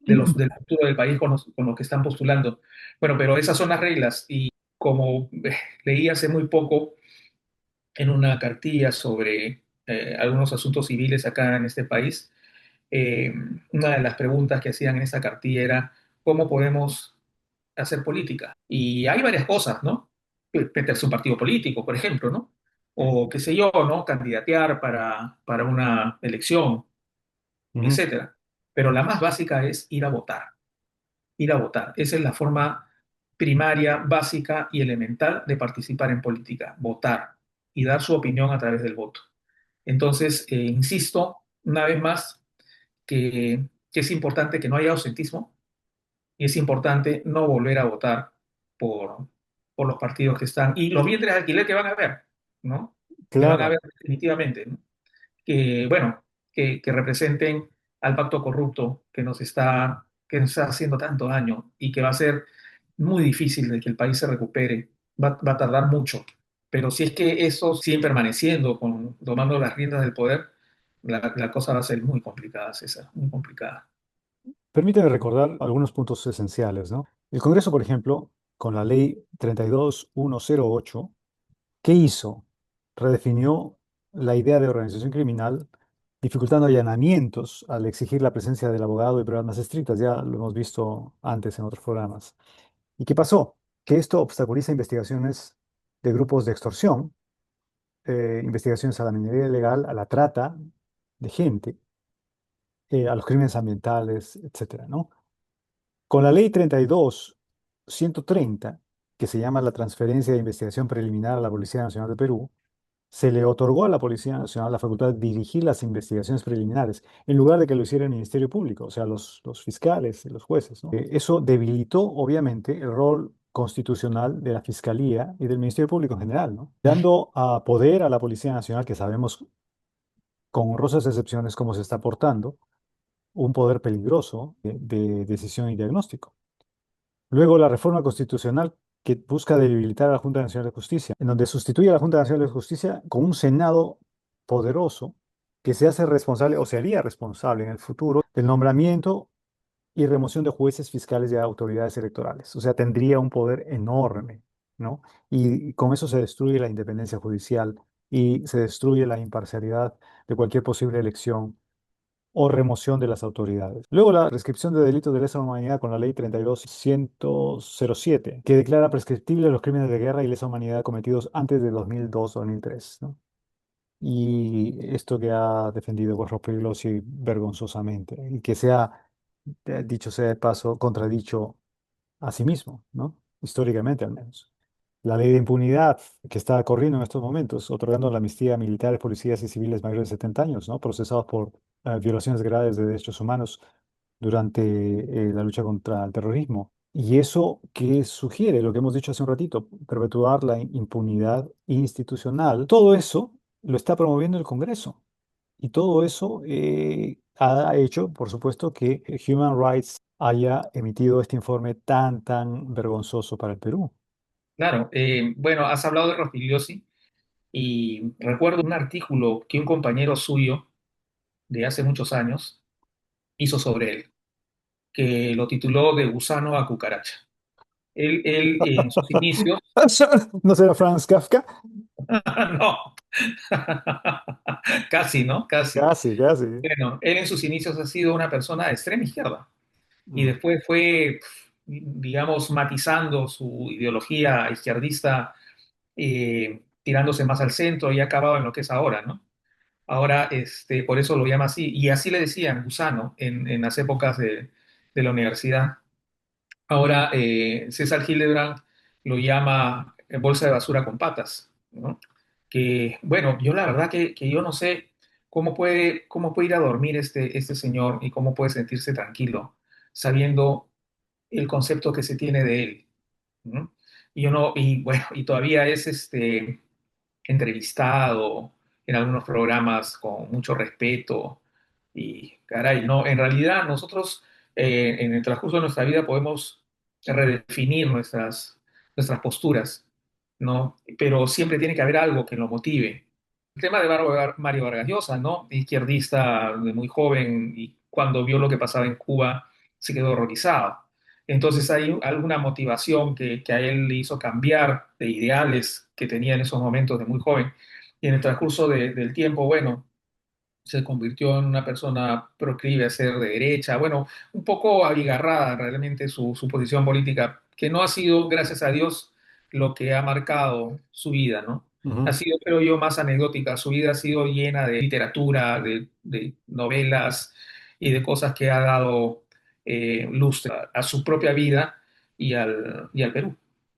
futuro del país con los que están postulando. Bueno, pero esas son las reglas y como leí hace muy poco en una cartilla sobre algunos asuntos civiles acá en este país, eh, una de las preguntas que hacían en esa cartilla era ¿cómo podemos hacer política? Y hay varias cosas, ¿no? Meterse un partido político, por ejemplo, ¿no? O qué sé yo, ¿no? Candidatear para una elección, Ujú. etcétera. Pero la más básica es ir a votar, ir a votar. Esa es la forma primaria, básica y elemental de participar en política, votar y dar su opinión a través del voto. Entonces, insisto una vez más que es importante que no haya ausentismo y es importante no volver a votar por, por los partidos que están y los vientres de alquiler que van a haber, ¿no? Que van a Claro, haber definitivamente, ¿no? Que, bueno, que representen al pacto corrupto que nos está haciendo tanto daño y que va a ser muy difícil de que el país se recupere, va a tardar mucho. Pero si es que eso sigue permaneciendo, tomando las riendas del poder, la cosa va a ser muy complicada, César, muy complicada. permíteme recordar algunos puntos esenciales, ¿no? El Congreso, por ejemplo, con la ley 32108, ¿qué hizo? Redefinió la idea de organización criminal, dificultando allanamientos al exigir la presencia del abogado y pruebas más estrictas. Ya lo hemos visto antes en otros programas. ¿Y qué pasó? Que esto obstaculiza investigaciones de grupos de extorsión, investigaciones a la minería ilegal, a la trata de gente, a los crímenes ambientales, etcétera, ¿no? Con la ley 32.130, que se llama la transferencia de investigación preliminar a la Policía Nacional de Perú, se le otorgó a la Policía Nacional la facultad de dirigir las investigaciones preliminares, en lugar de que lo hiciera el Ministerio Público, o sea, los fiscales y los jueces, ¿no? Eso debilitó, obviamente, el rol constitucional de la Fiscalía y del Ministerio Público en general, ¿no? Dando a poder a la Policía Nacional, que sabemos con honrosas excepciones cómo se está portando, un poder peligroso de decisión y diagnóstico. Luego, la reforma constitucional que busca debilitar a la Junta Nacional de Justicia, en donde sustituye a la Junta Nacional de Justicia con un Senado poderoso que se hace responsable o se haría responsable en el futuro del nombramiento y remoción de jueces fiscales y autoridades electorales. O sea, tendría un poder enorme, ¿no? Y con eso se destruye la independencia judicial y se destruye la imparcialidad de cualquier posible elección o remoción de las autoridades. Luego, la prescripción de delitos de lesa humanidad con la ley 32.107, que declara prescriptibles los crímenes de guerra y lesa humanidad cometidos antes de 2002-2003, ¿no? Y esto que ha defendido Borja Pelosi vergonzosamente, y que se ha, dicho sea de paso, contradicho a sí mismo, ¿no? Históricamente al menos. La ley de impunidad que está corriendo en estos momentos, otorgando la amnistía a militares, policías y civiles mayores de 70 años, ¿no? Procesados por violaciones graves de derechos humanos durante la lucha contra el terrorismo. ¿Y eso qué sugiere? Lo que hemos dicho hace un ratito, perpetuar la impunidad institucional. Todo eso lo está promoviendo el Congreso. Y todo eso ha hecho, por supuesto, que Human Rights haya emitido este informe tan vergonzoso para el Perú. Claro, bueno, has hablado de Rospigliosi y recuerdo un artículo que un compañero suyo de hace muchos años hizo sobre él, que lo tituló De gusano a cucaracha. Él en sus inicios, ¿No será Franz Kafka? no, casi, ¿no? Casi. Casi, casi. Bueno, él en sus inicios ha sido una persona de extrema izquierda y Mm. después fue, digamos, matizando su ideología izquierdista, tirándose más al centro y ha acabado en lo que es ahora, ¿no? Ahora, por eso lo llama así. Y así le decían gusano en las épocas de la universidad. Ahora, César Hildebrand lo llama bolsa de basura con patas, ¿no? Que, bueno, yo la verdad que yo no sé cómo puede ir a dormir este señor y cómo puede sentirse tranquilo sabiendo el concepto que se tiene de él, ¿no? Y yo no, y bueno, y todavía es entrevistado en algunos programas con mucho respeto y caray, no, en realidad nosotros en el transcurso de nuestra vida podemos redefinir nuestras posturas, ¿no? Pero siempre tiene que haber algo que lo motive. El tema de Mario Vargas Llosa, ¿no? Izquierdista de muy joven y cuando vio lo que pasaba en Cuba se quedó horrorizado. Entonces hay alguna motivación que a él le hizo cambiar de ideales que tenía en esos momentos de muy joven. Y en el transcurso del tiempo, bueno, se convirtió en una persona proclive a ser de derecha, bueno, un poco abigarrada realmente su posición política, que no ha sido, gracias a Dios, lo que ha marcado su vida, ¿no? Ha Ujú. sido, creo yo, más anecdótica. Su vida ha sido llena de literatura, de novelas y de cosas que ha dado lustre a su propia vida y al Perú,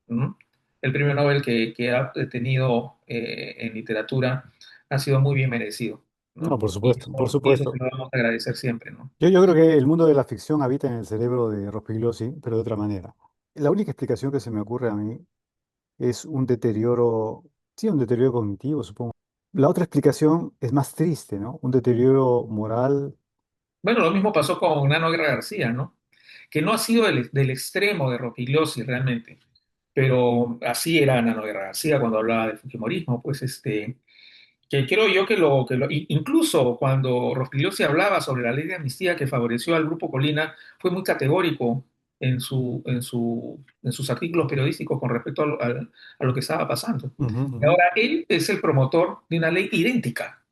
¿no? El premio Nobel que ha tenido en literatura ha sido muy bien merecido, No, ¿no? por supuesto, por Y eso se supuesto. lo vamos a agradecer siempre, ¿no? Yo creo que el mundo de la ficción habita en el cerebro de Rospigliosi, pero de otra manera. La única explicación que se me ocurre a mí es un deterioro, sí, un deterioro cognitivo, supongo. La otra explicación es más triste, ¿no? Un deterioro moral. Bueno, lo mismo pasó con Nano Guerra García, ¿no? Que no ha sido del extremo de Rospigliosi realmente, pero así era Nano Guerra García cuando hablaba del Fujimorismo, pues que creo yo incluso cuando Rospigliosi hablaba sobre la ley de amnistía que favoreció al Grupo Colina, fue muy categórico en sus artículos periodísticos con respecto a lo que estaba pasando. Ujú, Y ujú. ahora él es el promotor de una ley idéntica,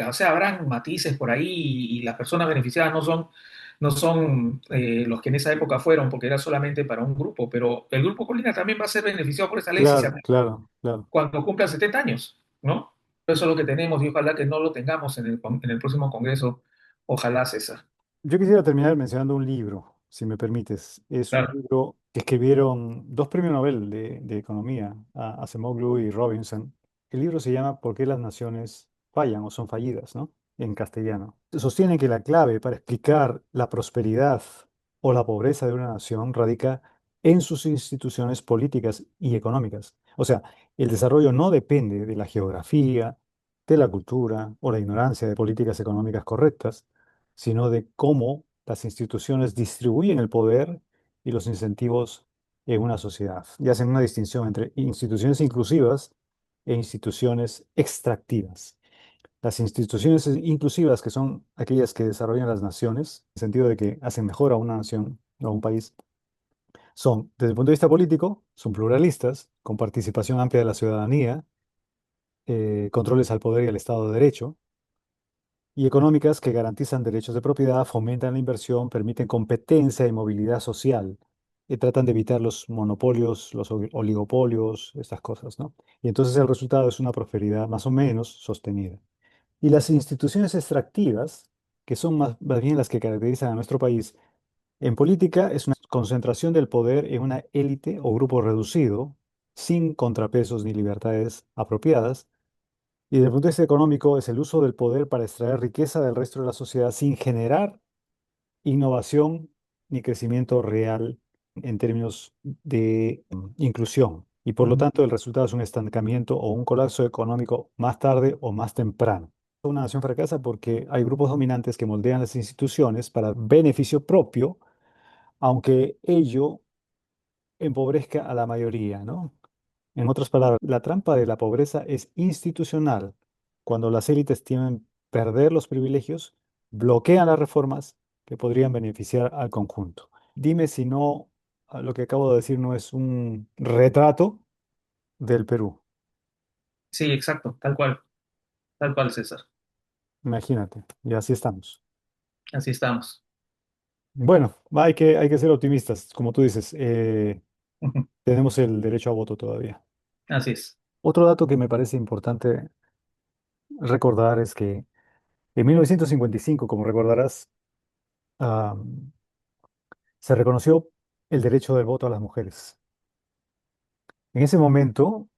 o sea, habrán matices por ahí y las personas beneficiadas no son los que en esa época fueron, porque era solamente para un grupo, pero el Grupo Colina también va a ser beneficiado por esa ley si se Claro, aprueba claro, claro. cuando cumpla 70 años, ¿no? Eso es lo que tenemos y ojalá que no lo tengamos en el próximo Congreso. Ojalá, César. Yo quisiera terminar mencionando un libro, si me permites. Es un Claro. libro que escribieron dos premios Nobel de economía, Acemoglu y Robinson. El libro se llama ¿Por qué las naciones fallan o son fallidas?, ¿no? En castellano. Sostienen que la clave para explicar la prosperidad o la pobreza de una nación radica en sus instituciones políticas y económicas. O sea, el desarrollo no depende de la geografía, de la cultura o la ignorancia de políticas económicas correctas, sino de cómo las instituciones distribuyen el poder y los incentivos en una sociedad. Y hacen una distinción entre instituciones inclusivas e instituciones extractivas. Las instituciones inclusivas, que son aquellas que desarrollan las naciones, en el sentido de que hacen mejor a una nación o a un país, son, desde el punto de vista político, son pluralistas, con participación amplia de la ciudadanía, controles al poder y al Estado de Derecho, y económicas que garantizan derechos de propiedad, fomentan la inversión, permiten competencia y movilidad social, y tratan de evitar los monopolios, los oligopolios, estas cosas, ¿no? Y entonces el resultado es una prosperidad más o menos sostenida. Y las instituciones extractivas, que son más bien las que caracterizan a nuestro país, en política es una concentración del poder en una élite o grupo reducido, sin contrapesos ni libertades apropiadas. Y desde el punto de vista económico es el uso del poder para extraer riqueza del resto de la sociedad sin generar innovación ni crecimiento real en términos de inclusión. Y por lo Ujú. tanto el resultado es un estancamiento o un colapso económico más tarde o más temprano. Una nación fracasa porque hay grupos dominantes que moldean las instituciones para beneficio propio, aunque ello empobrezca a la mayoría, ¿no? En otras palabras, la trampa de la pobreza es institucional. Cuando las élites tienen perder los privilegios, bloquean las reformas que podrían beneficiar al conjunto. Dime si no, lo que acabo de decir no es un retrato del Perú. Sí, exacto, tal cual, César. Imagínate, y así estamos. Así estamos. Bueno, hay que ser optimistas, como tú dices, Ujú. tenemos el derecho a voto todavía. Así es. Otro dato que me parece importante recordar es que en 1955, como recordarás, ah, se reconoció el derecho del voto a las mujeres. En ese momento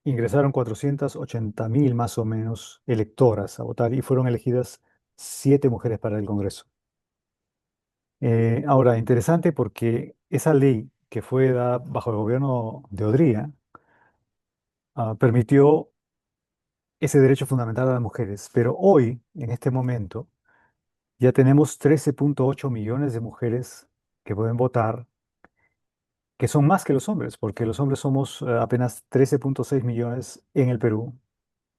ingresaron 480.000 más o menos electoras a votar y fueron elegidas 7 mujeres para el Congreso. Ahora, interesante porque esa ley que fue dada bajo el gobierno de Odría permitió ese derecho fundamental a las mujeres, pero hoy, en este momento, ya tenemos 13,8 millones de mujeres que pueden votar, que son más que los hombres, porque los hombres somos apenas 13,6 millones en el Perú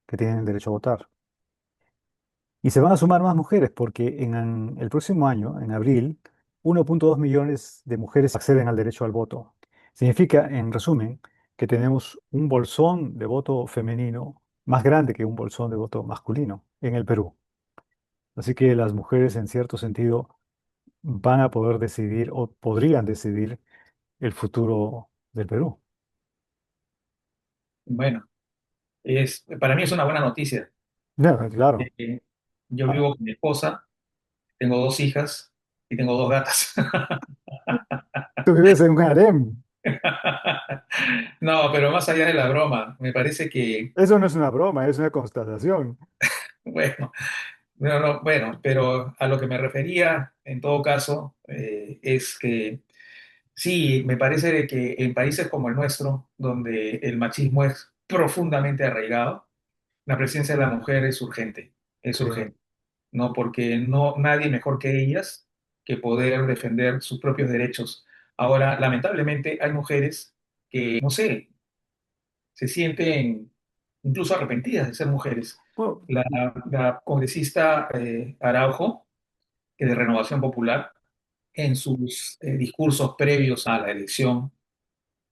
que tienen derecho a votar. Y se van a sumar más mujeres, porque en el próximo año, en abril, 1,2 millones de mujeres acceden al derecho al voto. Significa, en resumen, que tenemos un bolsón de voto femenino más grande que un bolsón de voto masculino en el Perú. Así que las mujeres, en cierto sentido, van a poder decidir o podrían decidir el futuro del Perú. Bueno, para mí es una buena noticia. No, claro. Eh, yo Ah, vivo con mi esposa, tengo 2 hijas y tengo 2 gatas. tú vives en un harem. No, pero más allá de la broma, me parece que, Eso no es una broma, es una constatación. bueno, bueno, pero a lo que me refería en todo caso es que sí, me parece de que en países como el nuestro, donde el machismo es profundamente arraigado, la presencia de la mujer es Sí. urgente, ¿no? Porque no, nadie mejor que ellas que poder defender sus propios derechos. Ahora, lamentablemente, hay mujeres que, no sé, se sienten incluso arrepentidas de ser mujeres. Bueno, La, la congresista Araujo, que de Renovación Popular, en sus discursos previos a la elección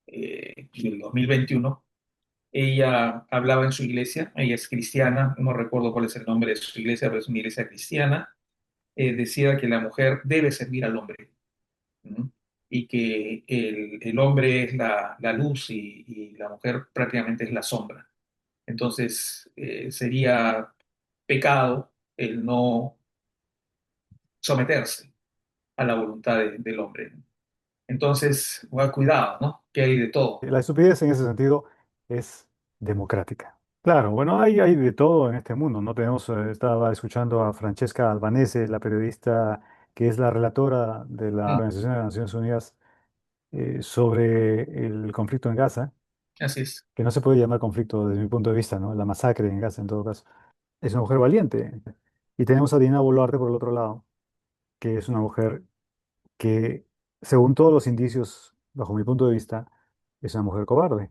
del 2021, ella hablaba en su iglesia, ella es cristiana, no recuerdo cuál es el nombre de su iglesia, pero es una iglesia cristiana, decía que la mujer debe servir al hombre, ¿no? Y que el hombre es la luz y la mujer prácticamente es la sombra. Entonces, sería pecado el no someterse a la voluntad del hombre, ¿no? Entonces, cuidado, ¿no? Que hay de todo. la estupidez en ese sentido es democrática. Claro, bueno, hay de todo en este mundo, ¿no? Estaba escuchando a Francesca Albanese, la periodista que es la relatora de la Mm, Organización de las Naciones Unidas sobre el conflicto en Gaza, así es. que no se puede llamar conflicto desde mi punto de vista, ¿no? La masacre en Gaza en todo caso. Es una mujer valiente. Y tenemos a Dina Boluarte por el otro lado, que es una mujer que, según todos los indicios, bajo mi punto de vista, es una mujer cobarde.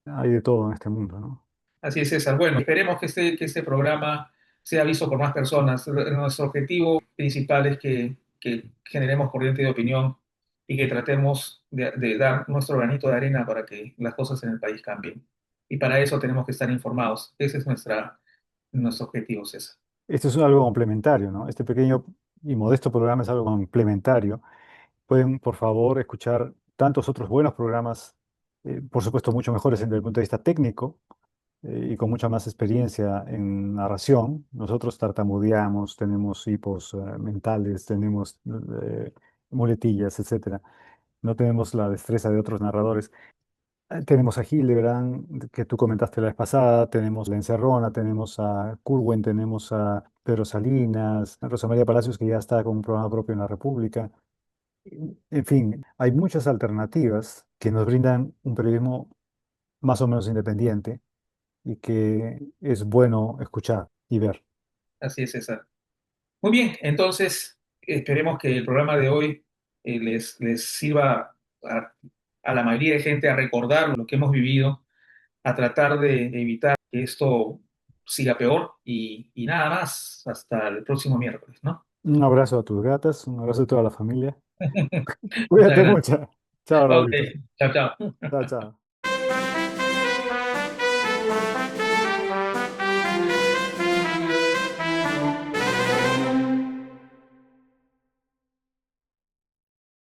Hay de todo en este mundo, ¿no? Así es, César. Bueno, esperemos que este programa sea visto por más personas. Nuestro objetivo principal es que generemos corriente de opinión y que tratemos de dar nuestro granito de arena para que las cosas en el país cambien. Y para eso tenemos que estar informados. Ese es nuestro objetivo, César. Esto es algo complementario, ¿no? Este pequeño y modesto programa es algo complementario. Pueden, por favor, escuchar tantos otros buenos programas, por supuesto, mucho mejores desde el punto de vista técnico y con mucha más experiencia en narración. Nosotros tartamudeamos, tenemos hipos mentales, tenemos muletillas, etcétera. No tenemos la destreza de otros narradores. Tenemos a Hildebrand, que tú comentaste la vez pasada, tenemos La Encerrona, tenemos a Curwen, tenemos a Pedro Salinas, a Rosa María Palacios, que ya está con un programa propio en la República. En fin, hay muchas alternativas que nos brindan un periodismo más o menos independiente y que es bueno escuchar y ver. Así es, César. Muy bien, entonces esperemos que el programa de hoy les sirva a la mayoría de gente a recordar lo que hemos vivido, a tratar de evitar que esto siga peor y nada más hasta el próximo miércoles, ¿no? Un abrazo a tus gatas, un abrazo a toda la familia. Muchas Cuídate gracias. mucho. Chao, Ok, Raulito. chao, chao. Chao, chao.